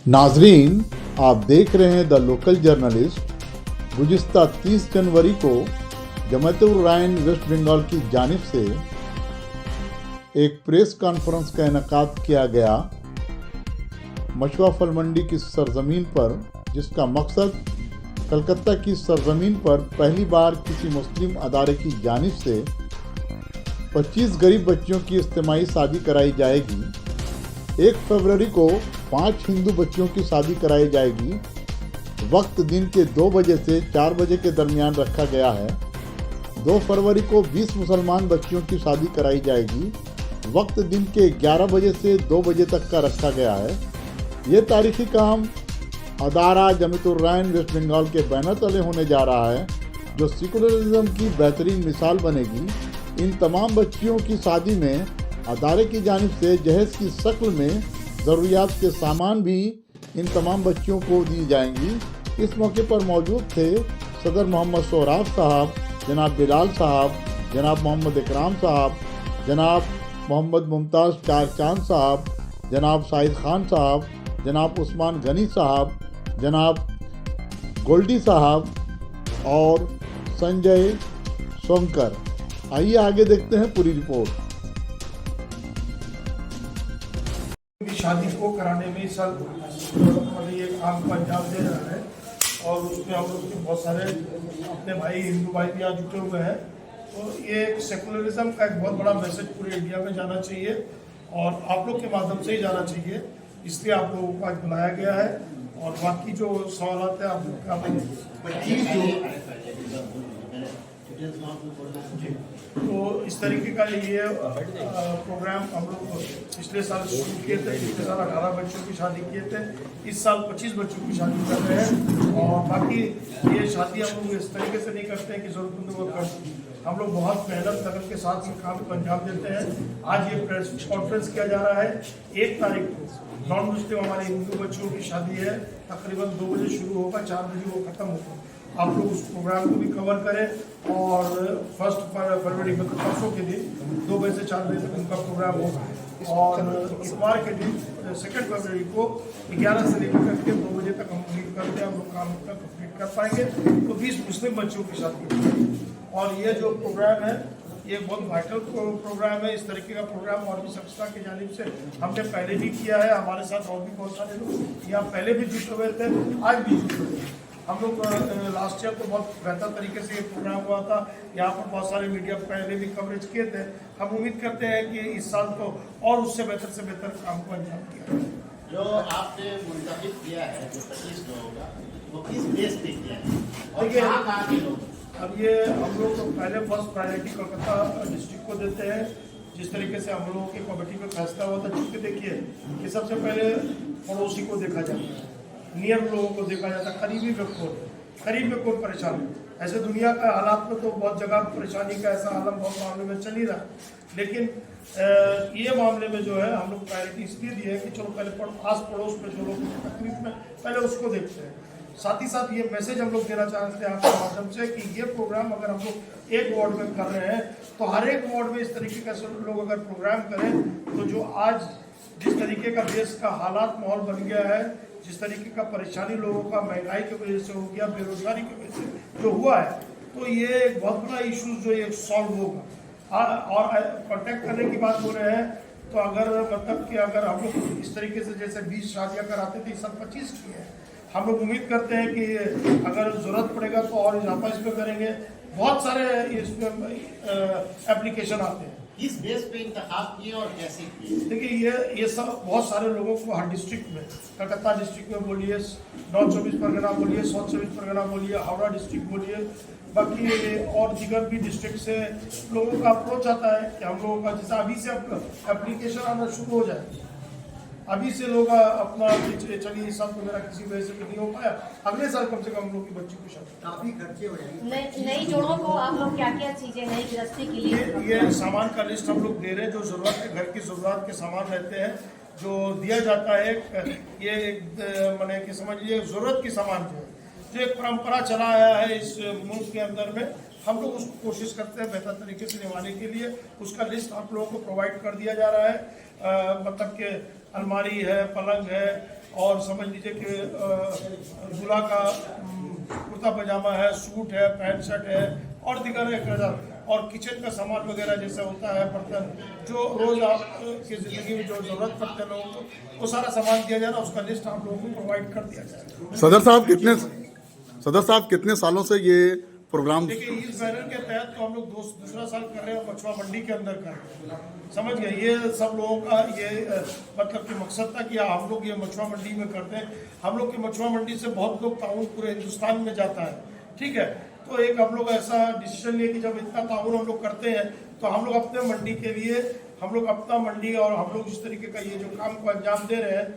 नाजरीन, आप देख रहे हैं द लोकल जर्नलिस्ट। गुज़िस्ता 30 जनवरी को जमात-उर-रहमान वेस्ट बंगाल की जानिब से एक प्रेस कॉन्फ्रेंस का इनेकाद किया गया मशवा फल मंडी की सरजमीन पर, जिसका मकसद कलकत्ता की सरजमीन पर पहली बार किसी मुस्लिम अदारे की जानिब से 25 गरीब बच्चियों की इज्तिमाई शादी कराई जाएगी। 1 फरवरी को 5 हिंदू बच्चियों की शादी कराई जाएगी। वक्त दिन के 2 बजे से 4 बजे के दरमियान रखा गया है। 2 फरवरी को 20 मुसलमान बच्चियों की शादी कराई जाएगी। वक्त दिन के 11 बजे से 2 बजे तक का रखा गया है। ये तारीखी काम अदारा जमात-उर-रहमान वेस्ट बंगाल के बैनर तले होने जा रहा है, जो सेकुलरिज्म की बेहतरीन मिसाल बनेगी। इन तमाम बच्चियों की शादी में अदारे की जानिब से जहेज़ की शक्ल में ज़रूरियात के सामान भी इन तमाम बच्चियों को दी जाएंगी। इस मौके पर मौजूद थे सदर मोहम्मद सोहराब साहब, जनाब बिलाल साहब, जनाब मोहम्मद इकराम साहब, जनाब मोहम्मद मुमताज़ चार चांद साहब, जनाब शाहिद खान साहब, जनाब उस्मान गनी साहब, जनाब गोल्डी साहब और संजय सोंकर। आइए आगे देखते हैं पूरी रिपोर्ट। शादी को कराने में इस साल ये काम को अंजाम दे रहा है और उसमें हम लोग के बहुत सारे अपने भाई हिंदू भाई भी आज जुटे हुए हैं। तो ये सेकुलरिज्म का एक बहुत बड़ा मैसेज पूरे इंडिया में जाना चाहिए और आप लोग के माध्यम से ही जाना चाहिए, इसलिए आप लोगों को आज बुलाया गया है। और बाकी जो सवाल है आप लोग तो इस तरीके का ये प्रोग्राम हम लोग पिछले साल शुरू किए थे। पिछले साल 18 बच्चों की शादी किए थे, इस साल 25 बच्चों की शादी कर रहे हैं। और बाकी ये शादी हम लोग इस तरीके से नहीं करते हैं कि ज़रूरतमंदों को कर, हम लोग बहुत मेहनत लगन के साथ में काम को अंजाम देते हैं। आज ये प्रेस कॉन्फ्रेंस किया जा रहा है। 1 तारीख को नॉन मुस्लिम हमारे हिंदू बच्चों की शादी है, तकरीबन 2 बजे शुरू होगा, 4 बजे वो ख़त्म होगा। आप लोग उस प्रोग्राम को भी कवर करें और 1 फरवरी मतलब परसों के दिन 2 बजे से 4 बजे तक उनका प्रोग्राम होगा। और इतवार के दिन 2 फरवरी को 11 से लेकर के 2 बजे तक हम उम्मीद करते हैं हम लोग काम अपना कंप्लीट कर पाएंगे। तो 20 मुस्लिम बच्चों की शादी और ये जो प्रोग्राम है ये बहुत वाइटल प्रोग्राम है। इस तरीके का प्रोग्राम और भी संस्था की जानिब से हमने पहले भी किया है। हमारे साथ और भी बहुत सारे लोग यहाँ पहले भी जुटे हुए थे, आज भी जुटे हुए हैं। हम लोग लास्ट ईयर तो बहुत बेहतर तरीके से ये प्रोग्राम हुआ था। यहाँ पर बहुत सारे मीडिया पहले भी कवरेज किए थे। हम उम्मीद करते हैं कि इस साल तो और उससे बेहतर काम को अंजाम दिया। जो आपने मुंतखब किया है जो 25 लोगों का, वो किस बेस पे किया है और कहाँ के लोग? अब ये हम लोग तो पहले फर्स्ट प्रायोरिटी कलकत्ता डिस्ट्रिक्ट को देते हैं। जिस तरीके से हम लोगों की कमेटी में फैसला हुआ था, चूँकि देखिए कि सबसे पहले पड़ोसी को देखा जाता है, नियर लोगों को देखा जाता है, करीब में कौन परेशान है। ऐसे दुनिया का हालात में तो बहुत जगह परेशानी का ऐसा आलम बहुत मामले में चल ही रहा है, लेकिन ये मामले में जो है हम लोग प्रायोरिटी इसलिए दी है कि चलो पहले आस पड़ोस में जो लोग तकलीफ में पहले उसको देखते हैं। साथ ही साथ ये मैसेज हम लोग देना चाहते हैं आपके माध्यम से कि ये प्रोग्राम अगर हम लोग एक वार्ड में कर रहे हैं तो हर एक वार्ड में इस तरीके का लोग अगर प्रोग्राम करें तो जो आज जिस तरीके का देश का हालात माहौल बन गया है, जिस तरीके का परेशानी लोगों का महंगाई की वजह से हो गया, बेरोजगारी की वजह से जो हुआ है, तो ये एक बहुत बड़ा इशू जो ये सॉल्व होगा। और कॉन्टैक्ट करने की बात हो रहे हैं तो अगर मतलब कि अगर हम लोग इस तरीके से जैसे 20 शादियाँ कराते थे, इस साल 25 की है। हम लोग उम्मीद करते हैं कि अगर ज़रूरत पड़ेगा तो और इजाफा इसमें करेंगे। बहुत सारे इसमें एप्लीकेशन आते हैं। किस बेस पे इंतखाब किए और कैसे किए? देखिए ये सब बहुत सारे लोगों को हर डिस्ट्रिक्ट में, कलकत्ता डिस्ट्रिक्ट में बोलिए, नॉर्थ 24 परगना बोलिए, साउथ 24 परगना बोलिए, हावड़ा डिस्ट्रिक्ट बोलिए, बाकी और दीगर भी डिस्ट्रिक्ट से लोगों का अप्रोच आता है कि हम लोगों का जैसा अभी से एप्लीकेशन आना शुरू हो जाए। अभी से लोग अपना चलिए इस साल तो मेरा किसी वजह से नहीं हो पाया, अगले साल कम से कम हम लोग की बच्ची को शादी काफी खर्चे हो जाएंगे। नई जोड़ों को आप लोग क्या क्या चीजें नई गृहस्थी के लिए ये सामान का लिस्ट हम लोग दे रहे हैं। जो जरूरत के घर की जरूरत के सामान रहते हैं जो दिया जाता है, ये मैंने कि समझिए जरूरत की सामान जो एक परंपरा चला आया है इस मुल्क के अंदर में, हम लोग उसको कोशिश करते हैं बेहतर तरीके से निभाने के लिए। उसका लिस्ट आप लोगों को प्रोवाइड कर दिया जा रहा है। मतलब कि अलमारी है, पलंग है और समझ लीजिए कि दूल्हा का कुर्ता पजामा है, सूट है, पैंट शर्ट है और दिगर एक और किचन का सामान वगैरह जैसा होता है, बर्तन जो रोज आप की जिंदगी में जो जरूरत पड़ते हैं लोगों को, वो सारा सामान दिया जाएगा। उसका लिस्ट आप लोगों को प्रोवाइड कर दिया जाएगा। सदर साहब कितने सालों से ये प्रोग्राम? देखिए, इस बैनर के तहत तो हम लोग दूसरा साल कर रहे हैं, मछुआ मंडी के अंदर कर रहे हैं। समझ गए? ये सब लोगों का ये मतलब कि मकसद था कि हम लोग ये मछुआ मंडी में करते हैं। हम लोग की मछुआ मंडी से बहुत लोग ताउन पूरे हिंदुस्तान में जाता है, ठीक है। तो एक हम लोग ऐसा डिसीजन लिए कि जब इतना ताउन हम लोग करते हैं तो हम लोग अपने मंडी के लिए हम लोग अपना मंडी और हम लोग इस तरीके का ये जो काम को अंजाम दे रहे हैं,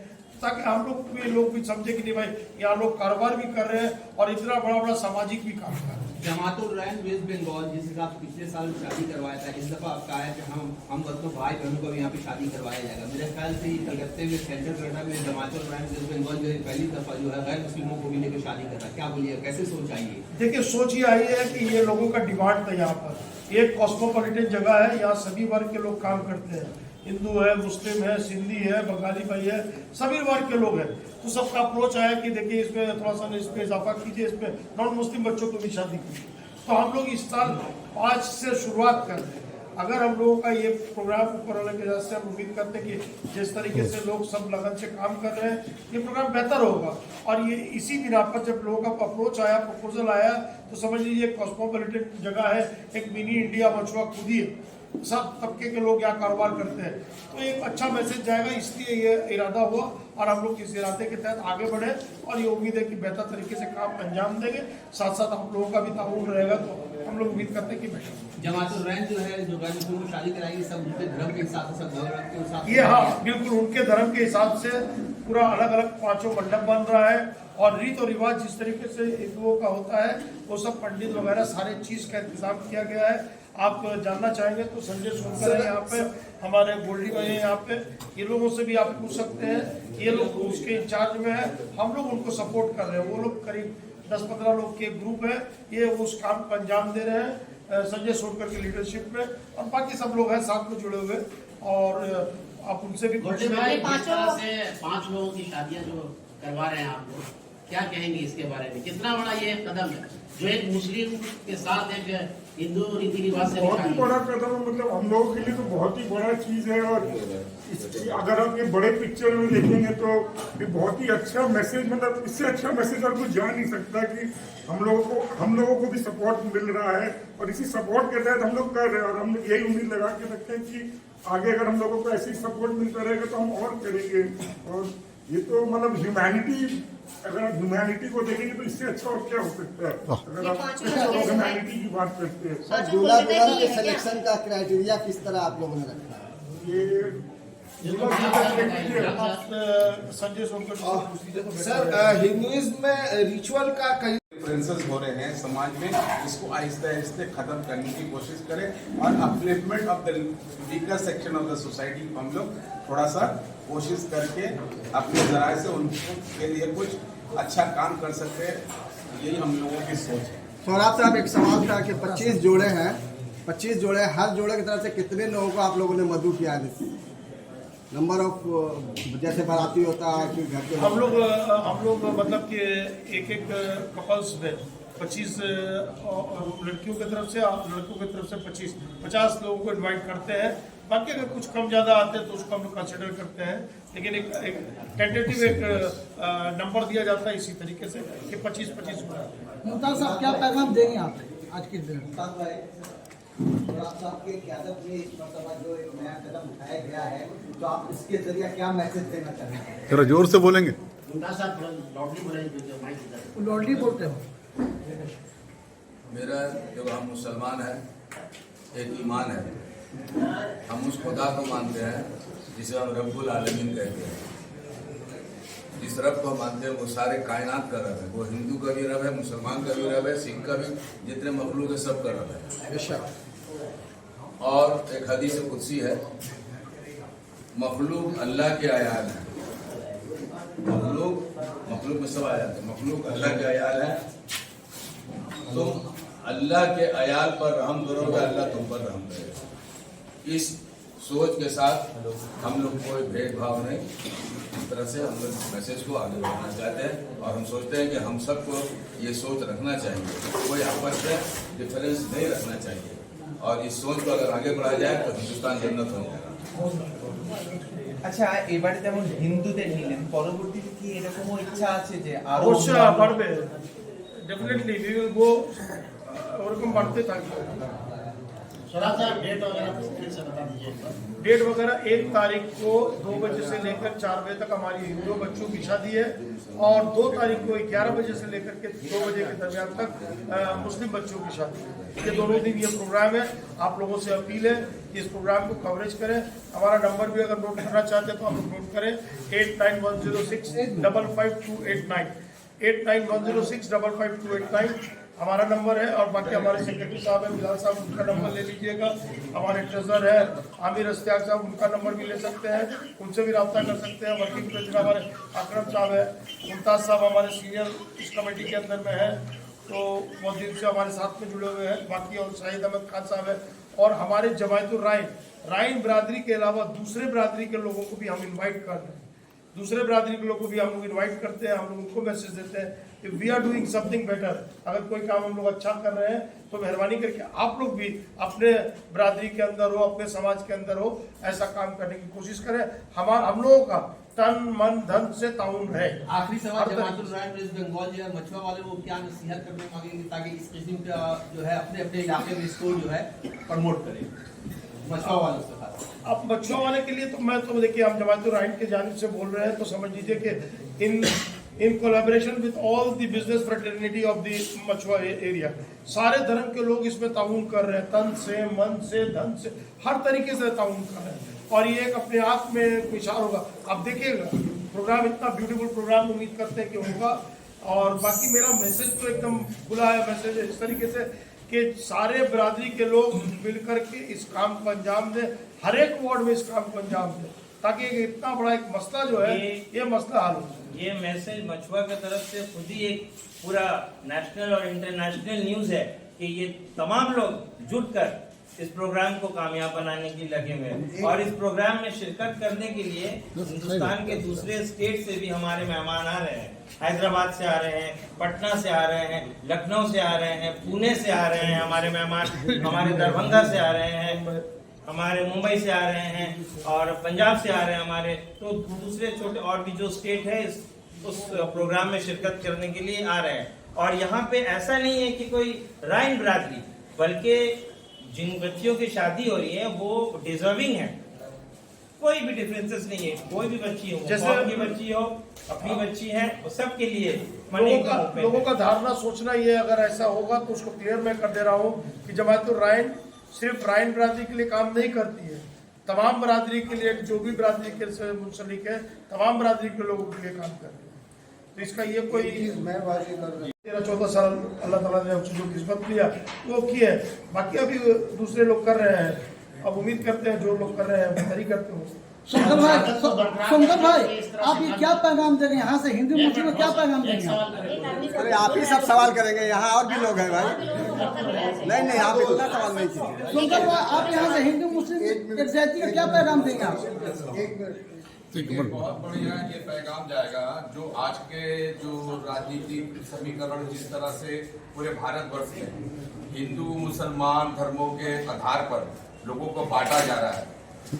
ताकि हम लोग भी समझे कि नहीं भाई यहाँ लोग कारोबार भी कर रहे हैं और इतना बड़ा बड़ा सामाजिक भी काम कर रहे हैं। जमातुल रहमान वेस्ट बंगाल जिस हिसाब से पिछले साल शादी करवाया था, इस दफा आपका है कि हम बच्चों भाई बहनों को भी यहाँ पे शादी करवाया जाएगा। मेरे ख्याल से कलकत्ते में सेंट्रल कनाडा में जमातुल रहमान वेस्ट बंगाल जो पहली दफा जो है गैर मुस्लिमों को भी लेकर शादी कर रहा है, क्या बोलिए, कैसे सोच आई है? देखिए, सोच ये आई है कि ये लोगों का डिमांड था। यहाँ पर एक कॉस्मोपॉलिटन जगह है, यहाँ सभी वर्ग के लोग काम करते हैं, हिंदू है, मुस्लिम है, सिंधी है, बंगाली भाई है, सभी वर्ग के लोग हैं। तो सबका अप्रोच आया कि देखिए इसमें थोड़ा सा इसमें इजाफा कीजिए, इसमें नॉन मुस्लिम बच्चों को भी शादी कीजिए। तो हम लोग इस साल 5 से शुरुआत कर रहे हैं। अगर हम लोगों का ये प्रोग्राम ऊपर वाले के वजह से हम उम्मीद करते हैं कि जिस तरीके से लोग सब लगन से काम कर रहे हैं, ये प्रोग्राम बेहतर होगा। और ये इसी बिना पर जब लोगों का अप्रोच आया, प्रपोजल आया, तो समझ लीजिए कॉस्मोपॉलिटन जगह है, एक मिनी इंडिया मछुआ खुद ही है, सब तबके के लोग यहाँ कारोबार करते हैं। तो एक अच्छा मैसेज जाएगा, इसलिए ये इरादा हुआ और हम लोग इस इरादे के तहत आगे बढ़े और ये उम्मीद है कि बेहतर तरीके से काम अंजाम देंगे। साथ साथ हम लोगों का भी ताउन रहेगा, तो हम लोग उम्मीद करते हैं कि बेहतर जमातुल रहमान जो है जो गैर मुस्लिमों को शादी कराएगी, सब उनके धर्म के हिसाब से, सब धर्म के हिसाब से। ये हाँ, बिल्कुल उनके धर्म के हिसाब से पूरा अलग अलग 5 मंडप बन रहा है और रीत और रिवाज जिस तरीके से हिंदुओं का होता है वो सब पंडित वगैरह सारे चीज का इंतजाम किया गया है। आप जानना चाहेंगे तो संजय सोनकर है यहाँ पे, हमारे गोल्डी भाई है यहाँ पे, ये लोगों से भी आप पूछ सकते हैं। ये लोग उसके इंचार्ज में है, हम लोग उनको सपोर्ट कर रहे हैं। वो लोग करीब 10-15 लोग के ग्रुप है, ये उस काम को अंजाम दे रहे हैं संजय सोनकर की लीडरशिप में, और बाकी सब लोग हैं साथ में जुड़े हुए। और आप उनसे भी गोल्डी भाई, जिस तरह से 5 लोगों की शादियां जो करवा रहे हैं आप लोग, क्या कहेंगे इसके बारे में? कितना बड़ा ये कदम है जो एक मुस्लिम के साथ एक हिंदू रीति रिवाज से? बहुत ही बड़ा कदम है, मतलब हम लोगों के लिए तो बहुत ही बड़ा चीज है। और अगर आप ये बड़े पिक्चर में देखेंगे तो ये बहुत ही अच्छा मैसेज, मतलब इससे अच्छा मैसेज और कुछ जा नहीं सकता कि हम लोगों को भी सपोर्ट मिल रहा है और इसी सपोर्ट के तहत हम लोग कर रहे हैं। और हम यही उम्मीद लगा के रखते हैं कि आगे अगर हम लोगों को ऐसी सपोर्ट मिलता रहेगा तो हम और करेंगे। और ये तो मतलब ह्यूमैनिटी, अगर आप ह्यूमैनिटी को देखेंगे तो इससे अच्छा और क्या हो सकता है, अगर आप ह्यूमैनिटी की बात करते हैं। दूल्हा दुल्हन के सिलेक्शन का क्राइटेरिया किस तरह आप लोगों ने रखा है? ये संजय सोनकर सर, हिंदुइज्म में रिचुअल का कई डिफरेंसेस हो रहे हैं समाज में, इसको आहिस्ते आहिस्ते खत्म करने की कोशिश करें और upliftment of the weaker section of the society हम लोग थोड़ा सा कोशिश करके अपने जराये से उनके लिए कुछ अच्छा काम कर सकते हैं। यही हम लोगों की सोच है। सौराब साहब, एक सवाल था कि 25 जोड़े हैं, 25 जोड़े, हर जोड़े की तरफ से कितने लोगों को आप लोगों ने मदद किया है? नंबर ऑफ, जैसे बाराती होता है कि घर के हम लोग मतलब कि एक कपल्स में 25 लड़कियों की तरफ से और लड़कों की तरफ से 50 लोगों को इनवाइट करते हैं। बाकी अगर कुछ कम ज़्यादा आते हैं तो उसको हम लोग कंसिडर करते हैं, लेकिन एक टेंटेटिव नंबर दिया जाता है इसी तरीके से कि 25 मुमताज साहब, क्या पैगाम देंगे आप आज के दिन? आपके क्यादत में इस मरतबा जो एक नया कदम उठाया गया है, तो आप इसके जरिए क्या मैसेज देना चाहेंगे? जरा जोर से बोलेंगे। लॉन्ड्री बोलते हो। मेरा जो हम मुसलमान है, एक ईमान है, हम उस खुदा को मानते हैं जिसे हम रब्बुल आलमीन कहते हैं। जिस रब को मानते हैं वो सारे कायनात का रब है। वो हिंदू का भी रब है, मुसलमान का भी रब है, सिख का भी, जितने मखलूक है सब का रब है। और एक हदीस कुदसी है, मखलूक अल्लाह के अयाल है। मखलूक में सब आयात है, मखलूक अल्लाह के अयाल है। तुम अल्लाह के अयाल पर रहम करोगे, अल्लाह तुम पर रहम करेगा। इस सोच के साथ हम लोग कोई भेदभाव नहीं, इस तरह से हम लोग मैसेज को आगे बढ़ाना चाहते हैं और हम सोचते हैं कि हम सबको ये सोच रखना चाहिए, कोई आपस में डिफरेंस नहीं रखना चाहिए और इस सोच को अगर आगे बढ़ाया जाए तो हिंदुस्तान जन्नत हो जाएगा। আচ্ছা এবারে যেমন হিন্দুদের নিলেন, পরবর্তীতে কি এরকমও ইচ্ছা আছে যে আরো অবশ্যই বাড়বে, ডেফিনেটলি উই উইল গো, ওরকম বাড়তে থাকবে। थोड़ा सा डेट वगैरह फिर से बता दीजिए एक बार। डेट वगैरह 1 तारीख को 2 बजे से लेकर 4 बजे तक हमारी हिंदू बच्चों की शादी है और 2 तारीख को 11 बजे से लेकर के 2 बजे के दरमियान तक मुस्लिम बच्चों की शादी है। ये दोनों दिन ये प्रोग्राम है। आप लोगों से अपील है कि इस प्रोग्राम को कवरेज करें। हमारा नंबर भी अगर नोट करना चाहते हैं तो आप लोग नोट करें 8910655289 8910655289 हमारा नंबर है। और बाकी हमारे सेक्रेटरी साहब है बिलाल साहब, उनका नंबर ले लीजिएगा। हमारे ट्रेजर है आमिर अस्तियाक साहब, उनका नंबर भी ले सकते हैं, उनसे भी रब्ता कर सकते हैं। वर्किंग प्रेसिडेंट हमारे अकरम साहब है, मुमताज़ साहब हमारे सीनियर इस कमेटी के अंदर में है, तो बहुत दिन से हमारे साथ में जुड़े हुए हैं। बाकी और शाहिद अहमद खान साहब है और हमारे जमायतुर राइन बिरादरी के अलावा दूसरे बिरादरी के लोगों को भी हम इन्वाइट कर रहे हैं। दूसरे बिरादरी के लोगों को भी हम लोग इन्वाइट करते हैं, हम लोग उनको मैसेज देते हैं कि we are doing something better. अगर कोई काम हम लोग अच्छा कर रहे हैं तो मेहरबानी करके आप लोग भी अपने बिरादरी के अंदर हो, अपने समाज के अंदर हो, ऐसा काम करने की कोशिश करें। हम लोगों का तन मन धन से ताउन है। आखिरी सवाल, जमातुल राय वेस्ट बंगाल जो है मछुआ वाले वो क्या नसीहत करने मांगेंगे ताकि इस किस्म का जो है अपने अपने इलाके में इसको जो है प्रमोट करें मछुआ वालों से? अब मछुआ वाले के लिए तो मैं तो देखिए हम जमातुर राइन की जानिब से बोल रहे हैं तो समझ लीजिए कि in collaboration with all the business fraternity of the Machhua area सारे धर्म के लोग इसमें ताउन कर रहे हैं, तन से मन से धन से हर तरीके से ताउन कर रहे हैं और ये एक अपने आप में इशारा होगा। आप देखिएगा प्रोग्राम, इतना ब्यूटीफुल प्रोग्राम उम्मीद करते हैं कि होगा। और बाकी मेरा मैसेज तो एकदम खुला है, मैसेज इस तरीके से कि सारे बिरादरी के लोग मिलकर के इस काम को अंजाम दें, हर एक वार्ड में इस काम को अंजाम दें ताकि इतना बड़ा एक मसला जो है ये मसला हल हो। ये मैसेज मछुआ की तरफ से खुद ही एक पूरा नेशनल और इंटरनेशनल न्यूज़ है कि ये तमाम लोग जुटकर इस प्रोग्राम को कामयाब बनाने की लगे हुए हैं और इस प्रोग्राम में शिरकत करने के लिए हिंदुस्तान के दूसरे स्टेट से भी हमारे मेहमान आ रहे हैं। हैदराबाद से आ रहे हैं, पटना से आ रहे हैं, लखनऊ से आ रहे हैं, पुणे से आ रहे हैं हमारे मेहमान, हमारे दरभंगा से आ रहे हैं, हमारे मुंबई से आ रहे हैं और पंजाब से आ रहे हैं हमारे। तो दूसरे छोटे और भी जो स्टेट है उस प्रोग्राम में शिरकत करने के लिए आ रहे हैं। और यहाँ पे ऐसा नहीं है कि कोई राइन बिरादरी, बल्कि जिन बच्चियों की शादी हो रही है वो डिजर्विंग है, कोई भी डिफरेंसेस नहीं है। कोई भी बच्ची हो, जैसे आपकी बच्ची हो, अपनी बच्ची है, वो सबके लिए लोगों का धारणा सोचना ये अगर ऐसा होगा तो उसको क्लियर मैं कर दे रहा हूँ कि जमातुर राइन सिर्फ राइन बिरादरी के लिए काम नहीं करती है, तमाम बिरादरी के लिए, जो भी बिरादरी के से मुंसलिक है तमाम बिरादरी के लोगों के लिए काम कर रही है। तो इसका ये कोई 13-14 साल अल्लाह ताला ने हमसे जो किस्मत लिया वो की है, बाकी अभी दूसरे लोग कर रहे हैं। अब उम्मीद करते हैं जो लोग कर रहे हैं बेहतरी करते हो। सुंदर भाई आप ये क्या पैगाम देंगे यहाँ से हिंदू मुस्लिम को, क्या पैगाम देंगे? अरे आप ही सब सवाल करेंगे, यहाँ और भी लोग हैं भाई। नहीं आप इतना सवाल नहीं कीजिए। सुंदर भाई आप यहाँ से हिंदू मुस्लिम एक जाति का क्या पैगाम देंगे आप? बहुत बढ़िया ये पैगाम जाएगा जो आज के जो राजनीतिक समीकरण जिस तरह से पूरे भारतवर्ष में हिंदू मुसलमान धर्मों के आधार पर लोगों को बांटा जा रहा है।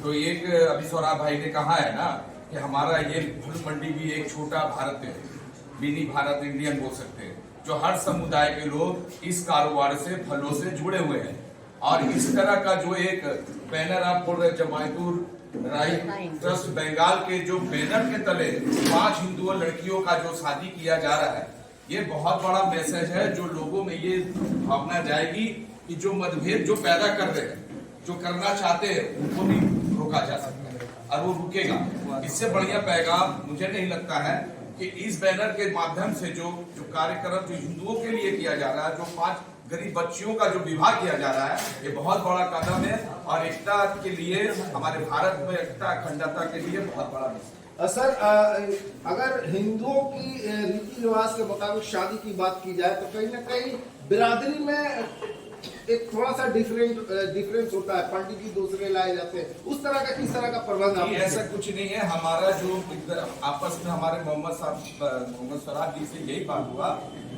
तो एक अभी सौरभ भाई ने कहा है ना कि हमारा ये फूल मंडी भी एक छोटा भारत है, मिनी भारत इंडियन बोल सकते हैं, जो हर समुदाय के लोग इस कारोबार से फलों से जुड़े हुए हैं। और इस तरह का जो एक बैनर आप बोल रहे जमायतुर राइन ट्रस्ट बंगाल के जो बैनर के तले 5 हिंदू लड़कियों का जो शादी किया जा रहा है, ये बहुत बड़ा मैसेज है जो लोगों में ये भावना जाएगी कि जो मतभेद जो पैदा कर रहे हैं, जो करना चाहते हैं, उनको भी रोका जा सकता है और वो रुकेगा। इससे बढ़िया पैगाम मुझे नहीं लगता है कि इस बैनर के माध्यम से जो कार्यक्रम जो हिंदुओं के लिए किया जा रहा है, जो 5 गरीब बच्चियों का जो विवाह किया जा रहा है, ये बहुत बड़ा कदम है और एकता के लिए, हमारे भारत में एकता अखंडता के लिए बहुत बड़ा है। सर अगर हिंदुओं की रीति रिवाज के मुताबिक शादी की बात की जाए तो कहीं ना कहीं बिरादरी में एक थोड़ा सा डिफरेंस होता है, पंडित जी दूसरे लाए जाते हैं, उस तरह का किस तरह का प्रबंध आप? ऐसा कुछ नहीं है। हमारा जो आपस में हमारे मोहम्मद फराज जी से यही बात हुआ,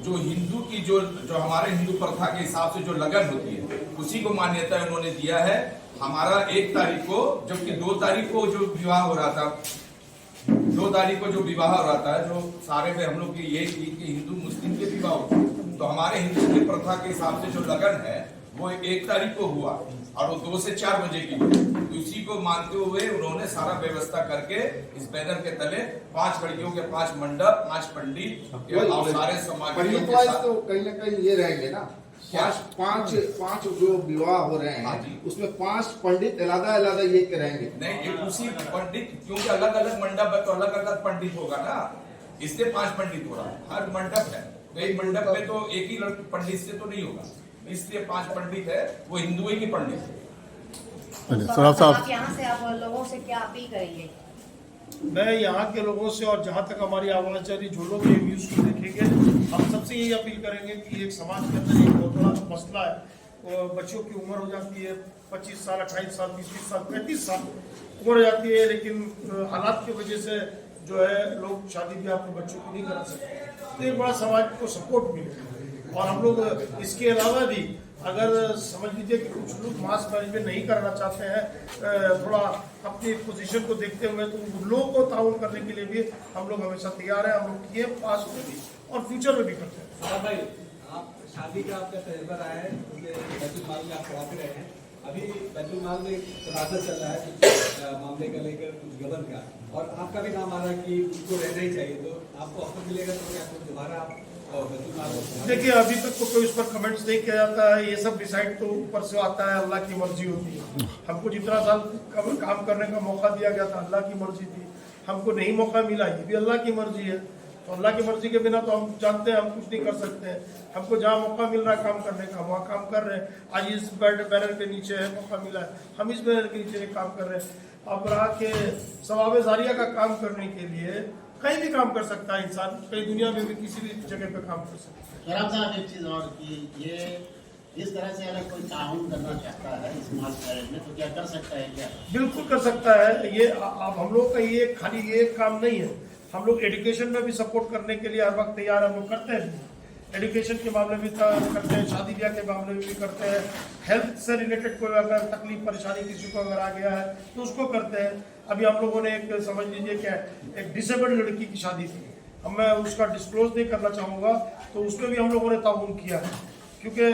जो हिंदू की जो हमारे हिंदू प्रथा के हिसाब से जो लगन होती है उसी को मान्यता उन्होंने दिया है। हमारा 1 तारीख को, जबकि 2 तारीख को जो विवाह हो रहा था, 2 तारीख को जो विवाह हो रहा था, जो सारे में हम लोग की ये थी कि हिंदू मुस्लिम के विवाह होते, तो हमारे हिंदू की प्रथा के हिसाब से जो लगन है वो 1 तारीख को हुआ और वो 2 से 4 बजे की हुई। तो इसी को मानते हुए उन्होंने सारा व्यवस्था करके इस बैनर के तले 5 लड़कियों के 5 मंडप, 5 पंडित और सारे समाज तो कहीं ना कहीं ये रहेंगे ना, 5 जो विवाह हो रहे हैं उसमें 5 पंडित अलग ये के रहेंगे। नहीं, ये उसी पंडित, क्योंकि अलग अलग मंडप है तो अलग अलग पंडित होगा ना, इसलिए 5 पंडित हो रहा है। हर मंडप है, कई मंडप में तो एक ही पंडित से तो नहीं होगा, इसलिए 5 पंडित है, वो हिंदू ही की पंडित है। तो आप यहाँ से आप लोगों से क्या अपील करेंगे? मैं यहाँ के लोगों से, और जहाँ तक हमारी आवाज़ जा रही, जो लोग ये न्यूज़ को देखेंगे, हम सबसे यही अपील करेंगे कि एक समाज के अंदर एक बहुत बड़ा मसला है, वो बच्चों की उम्र हो जाती है 25 साल, 28 साल, 30 साल, 35 साल उम्र हो जाती है, लेकिन हालात की वजह से जो है लोग शादी ब्याह अपने बच्चों को नहीं करा सकते। तो एक बड़ा समाज को सपोर्ट मिले। और हम लोग इसके अलावा भी, अगर समझ लीजिए कि कुछ लोग मास मैनेजमेंट नहीं करना चाहते हैं, थोड़ा अपनी पोजीशन को देखते हुए, तो उन लोगों को ताउन करने के लिए भी हम लोग हमेशा तैयार हैं। हम लोग किए पास्ट में भी और फ्यूचर में भी करते हैं। भाई, आप शादी का आपका तजुर्बा रहा है, बैतुल माल में आप पढ़ाते रहे हैं, अभी बैतुल माल में तनाज़ा चल रहा है कुछ मामले का लेकर, कुछ गबन का, और आपका भी नाम आ रहा है कि उसको रहना ही चाहिए, तो आपको ऑफर मिलेगा तो क्या आपको दोबारा आप? देखिए, अभी तक तो कोई उस पर कमेंट्स नहीं किया जाता है। ये सब डिसाइड तो ऊपर से आता है, अल्लाह की मर्जी होती है। हमको जितना साल काम करने का मौका दिया गया था, अल्लाह की मर्जी थी। हमको नहीं मौका मिला, ये भी अल्लाह की मर्जी है। तो अल्लाह की मर्जी के बिना तो हम जानते हैं हम कुछ नहीं कर सकते हैं। हमको जहाँ मौका मिल रहा है काम करने का, वहाँ काम कर रहे हैं। आज इस बैनर के नीचे है मौका मिला है, हम इस बैनर के नीचे काम कर रहे हैं। अब रहा के सवाब जारिया का काम करने के लिए कहीं भी काम कर सकता है इंसान, कहीं दुनिया में भी किसी भी जगह पे काम कर सकता है। साहब, एक चीज और कि ये इस तरह से अगर कोई ताउन करना चाहता है इस मास मैनेज में, तो क्या कर सकता है? क्या बिल्कुल कर सकता है। ये अब हम लोग का ये खाली ये काम नहीं है, हम लोग एजुकेशन में भी सपोर्ट करने के लिए हर वक्त तैयार हम लोग करते हैं। एजुकेशन के मामले में करते हैं, शादी ब्याह के मामले में भी करते हैं, हेल्थ से रिलेटेड कोई अगर तकलीफ परेशानी किसी को अगर आ गया है तो उसको करते हैं। अभी हम लोगों ने एक समझ लीजिए क्या एक डिसेबल्ड लड़की की शादी थी, अब मैं उसका डिस्क्लोज नहीं करना चाहूँगा, तो उसमें भी हम लोगों ने ताउन किया है, क्योंकि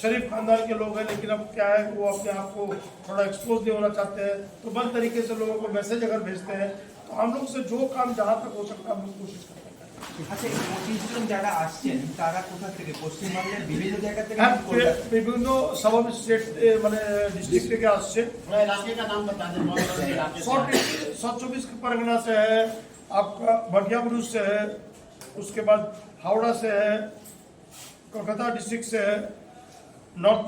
शरीफ खानदान के लोग हैं, लेकिन अब क्या है वो अपने आप को थोड़ा एक्सपोज नहीं होना चाहते हैं, तो बंद तरीके से लोगों को मैसेज अगर भेजते हैं, तो हम लोग से जो काम जहाँ तक हो सकता है हम लोग कोशिश करते हैं। আচ্ছা, 25 জন যারা আসছেন তারা কোথা থেকে? পশ্চিমবঙ্গের বিভিন্ন জায়গা থেকে? বিভিন্ন সব স্টেট মানে डिस्ट्रिक्ट থেকে আসছে। इलाके का नाम बता दें। 24 परगना से है, आपका बढ़िया बुरुज से है, उसके बाद हावड़ा से है, कोलकाता डिस्ट्रिक्ट से है, नॉर्थ